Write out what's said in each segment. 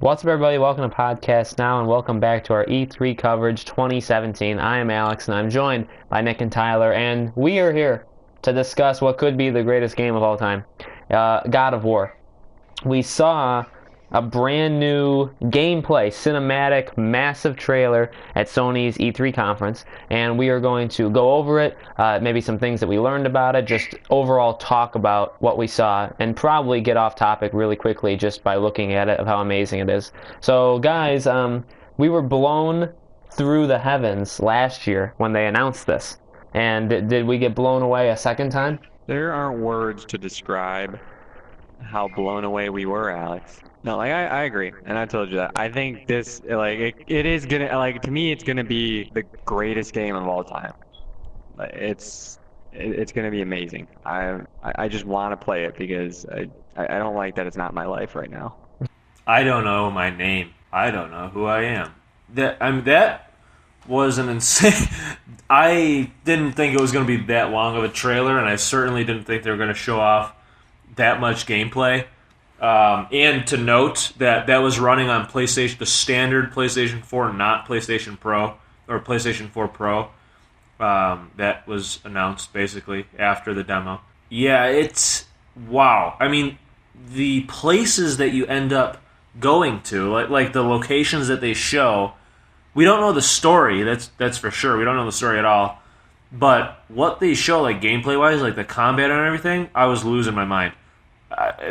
What's up, everybody? Welcome to Podcast Now, and welcome back to our E3 coverage 2017. I am Alex, and I'm joined by Nick and Tyler, and we are here to discuss what could be the greatest game of all time, God of War. We saw a brand new gameplay, cinematic, massive trailer at Sony's E3 conference, and we are going to go over it, maybe some things that we learned about it, just overall talk about what we saw, and probably get off topic really quickly just by looking at it of how amazing it is. So, guys, we were blown through the heavens last year when they announced this, and did we get blown away a second time? There aren't words to describe how blown away we were, Alex. No, I agree, and I told you that. I think this, it is gonna, to me, it's gonna be the greatest game of all time. It's gonna be amazing. I just want to play it because I don't like that it's not my life right now. I don't know my name. I don't know who I am. That was an insane. I didn't think it was going to be that long of a trailer, and I certainly didn't think they were going to show off that much gameplay. And to note that was running on PlayStation, the standard PlayStation 4, not PlayStation Pro or PlayStation 4 Pro. That was announced basically after the demo. Yeah, it's wow. I mean, the places that you end up going to, like the locations that they show, we don't know the story. That's for sure. We don't know the story at all. But what they show, like gameplay wise, like the combat and everything, I was losing my mind.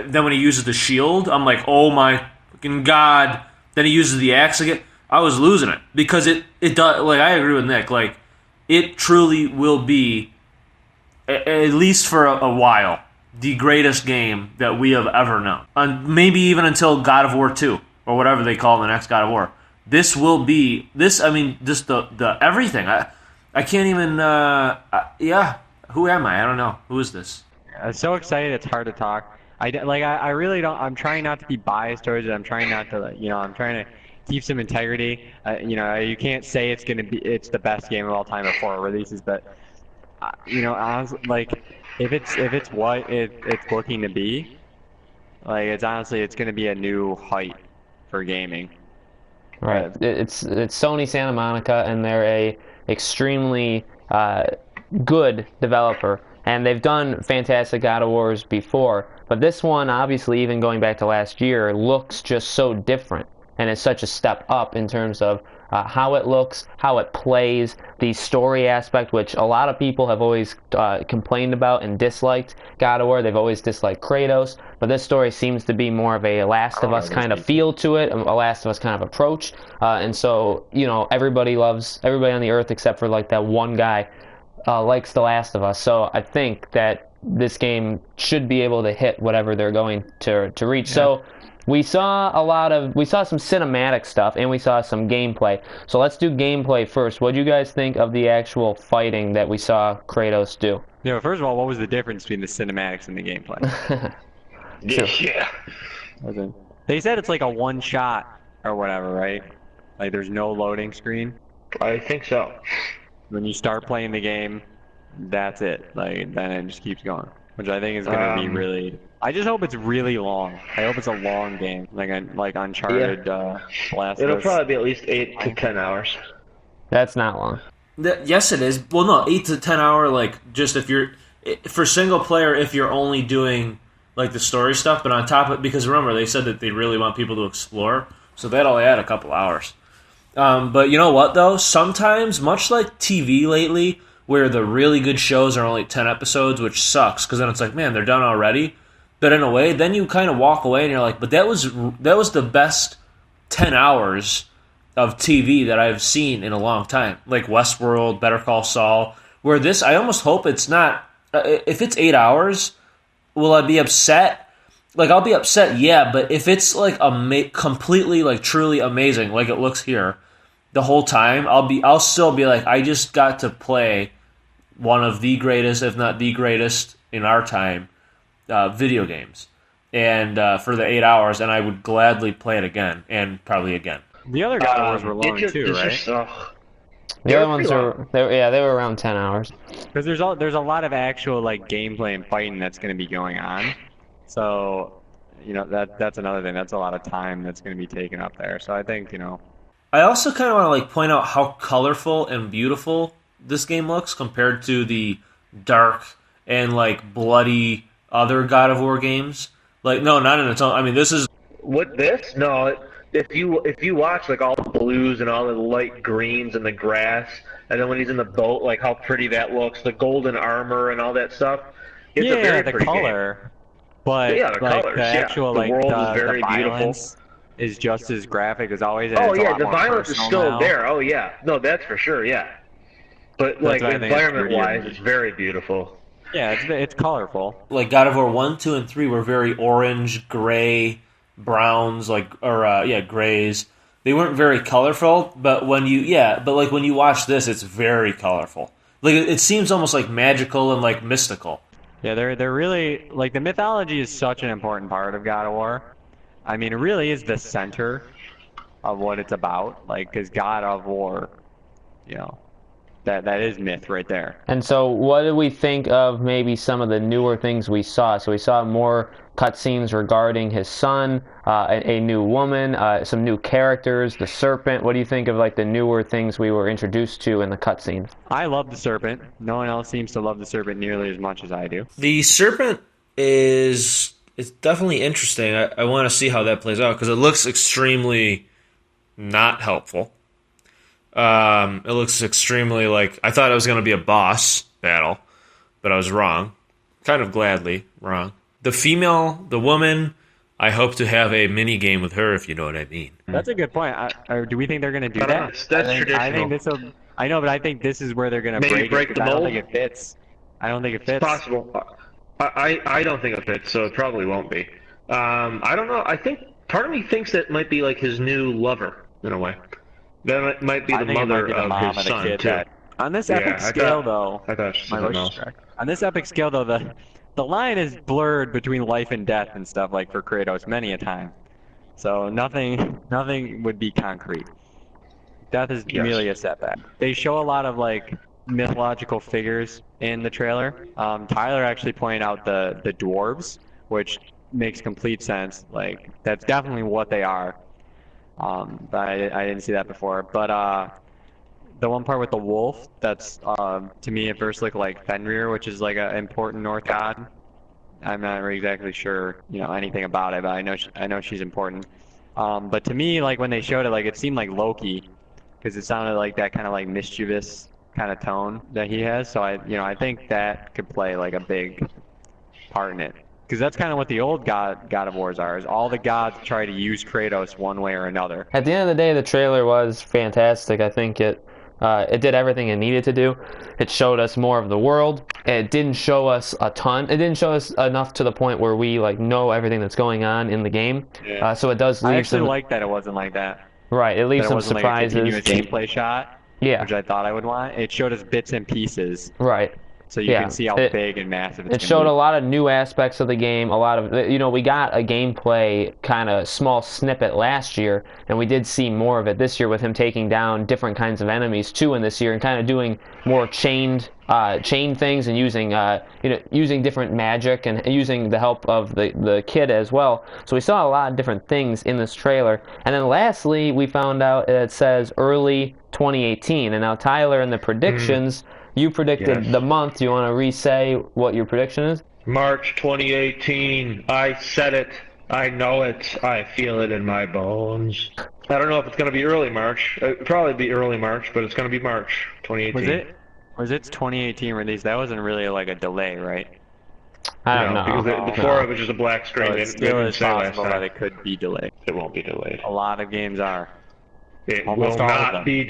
Then when he uses the shield, I'm like, oh my fucking god. Then he uses the axe again. I was losing it because it does. Like I agree with Nick. Like it truly will be, at least for a while, the greatest game that we have ever known. Maybe even until God of War 2 or whatever they call the next God of War. This will be this. I mean, just the everything. I can't even. Yeah. Who am I? I don't know. Who is this? I'm so excited. It's hard to talk. I really don't. I'm trying not to be biased towards it. I'm trying not to. I'm trying to keep some integrity. You can't say it's the best game of all time before it releases, but honestly, if it's what it's looking to be, it's gonna be a new height for gaming. Right. It's Sony Santa Monica, and they're a extremely good developer, and they've done fantastic God of Wars before. But this one, obviously, even going back to last year, looks just so different, and it's such a step up in terms of how it looks, how it plays, the story aspect, which a lot of people have always complained about and disliked God of War. They've always disliked Kratos, but this story seems to be more of a Last of Us kind of feel to it, a Last of Us kind of approach, and so, everybody on the earth except for like that one guy likes The Last of Us. So I think that this game should be able to hit whatever they're going to reach. Yeah. So we saw some cinematic stuff, and we saw some gameplay. So let's do gameplay first. What do you guys think of the actual fighting that we saw Kratos do? First of all, what was the difference between the cinematics and the gameplay? Yeah. They said it's like a one shot or whatever, right? Like there's no loading screen. I think so. When you start playing the game, that's it. Then it just keeps going, which I think is going to be really. I just hope it's really long. I hope it's a long game, like Uncharted. Yeah. Last. It'll probably be at least 8 to 10 hours. That's not long. Yes, it is. Well, no, 8 to 10 hour. Just if you're for single player, if you're only doing the story stuff, but on top of it, because remember they said that they really want people to explore, so that'll add a couple hours. But you know what though? Sometimes, much like TV lately, where the really good shows are only 10 episodes, which sucks, because then it's like, man, they're done already. But in a way, then you kind of walk away and you're like, but that was the best 10 hours of TV that I've seen in a long time. Like Westworld, Better Call Saul, where this, I almost hope it's not, if it's 8 hours, will I be upset? I'll be upset, yeah, but if it's completely, truly amazing, like it looks here, the whole time, I'll still be like, I just got to play one of the greatest, if not the greatest in our time, video games, and for the 8 hours, and I would gladly play it again, and probably again. The other God of Wars were long too, right? The other ones they were around 10 hours. Because there's a lot of actual gameplay and fighting that's going to be going on, so that's another thing. That's a lot of time that's going to be taken up there. So I think, I also kind of want to like point out how colorful and beautiful this game looks compared to the dark and like bloody other God of War games. Like, no, not in its own. I mean, this is What this? No, if you watch like all the blues and all the light greens and the grass, and then when he's in the boat, like how pretty that looks, the golden armor and all that stuff. It's a yeah, very the pretty color, but Yeah, the like colors, the yeah. actual The like world is the very beautiful. violence is just as graphic as always. And game. Oh it's a yeah, lot the more violence is personal still now. there. Oh yeah, no, that's for sure. Yeah, but like why I think it's environment-wise, prettier. it's very beautiful. Yeah, it's colorful. like God of War 1, 2, and 3 were very orange, gray, browns, grays. They weren't very colorful, but when you watch this, it's very colorful. Like it seems almost like magical and like mystical. Yeah, they're really like the mythology is such an important part of God of War. I mean, it really is the center of what it's about. Like, because God of War, you know, that is myth right there. And so, what did we think of maybe some of the newer things we saw? So we saw more cutscenes regarding his son, a new woman, some new characters, the serpent. What do you think of like the newer things we were introduced to in the cutscenes? I love the serpent. No one else seems to love the serpent nearly as much as I do. The serpent is it's definitely interesting. I want to see how that plays out because it looks extremely not helpful. It looks extremely like I thought it was going to be a boss battle, but I was wrong. Kind of gladly wrong. The woman, I hope to have a mini game with her, if you know what I mean. That's a good point. Do we think they're going to do I don't that? know. That's I think traditional. this will. I know, but I think this is where they're going to Maybe break it, the 'cause I don't mold? think it fits. I don't think it fits. It's possible. I don't think it fits, so it probably won't be. I don't know. I think part of me thinks that might be like his new lover in a way. That might be I the think it might mother be the of mom his of the son kid too. that- On this Yeah, epic I scale, thought- though, I thought she my said voice something is else. correct. On this epic scale, though, the line is blurred between life and death and stuff like for Kratos many a time. So nothing would be concrete. Death is Yes. merely a setback. They show a lot of like mythological figures in the trailer. Tyler actually pointed out the dwarves, which makes complete sense. Like that's definitely what they are. But I didn't see that before. But the one part with the wolf, that's to me at first looked like Fenrir, which is like an important North god. I'm not really exactly sure, anything about it, but I know she's important. But to me, like when they showed it, like it seemed like Loki, because it sounded like that kind of like mischievous kind of tone that he has. So I think that could play like a big part in it. Because that's kind of what the old God of Wars are, is all the gods try to use Kratos one way or another. At the end of the day, the trailer was fantastic. I think it did everything it needed to do. It showed us more of the world. It didn't show us a ton. It didn't show us enough to the point where we like know everything that's going on in the game. Yeah. So it does I leave actually some like that it wasn't like that. right. It leaves That it some wasn't surprises. like a continuous gameplay shot, Yeah. which I thought I would want. It showed us bits and pieces, Right. so you Yeah. can see how It- big and massive it's It gonna showed be. a lot of new aspects of the game. A lot of we got a gameplay kind of small snippet last year, and we did see more of it this year with him taking down different kinds of enemies too in this year, and kind of doing more chain things and using different magic and using the help of the kid as well. So we saw a lot of different things in this trailer. And then lastly, we found out it says early 2018, and now Tyler in the predictions. You predicted Yes. the month. Do you want to re-say what your prediction is? March 2018. I said it. I know it. I feel it in my bones. I don't know if it's going to be early March. It'll probably be early March, but it's going to be March 2018. Was its 2018 release? That wasn't really like a delay, right? I don't No, know. because before it was just a black screen. So They it didn't still is say last possible that time. it could be delayed. It won't be delayed. A lot of games are. It Almost will all of not them. be.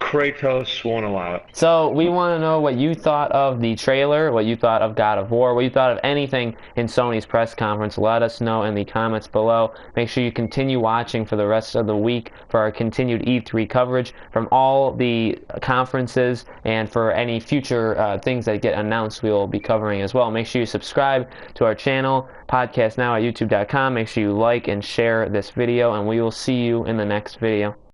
Kratos won't allow it. So we want to know what you thought of the trailer, what you thought of God of War, what you thought of anything in Sony's press conference. Let us know in the comments below. Make sure you continue watching for the rest of the week for our continued E3 coverage from all the conferences, and for any future things that get announced we will be covering as well. Make sure you subscribe to our channel, podcast now at youtube.com. Make sure you like and share this video, and we will see you in the next video.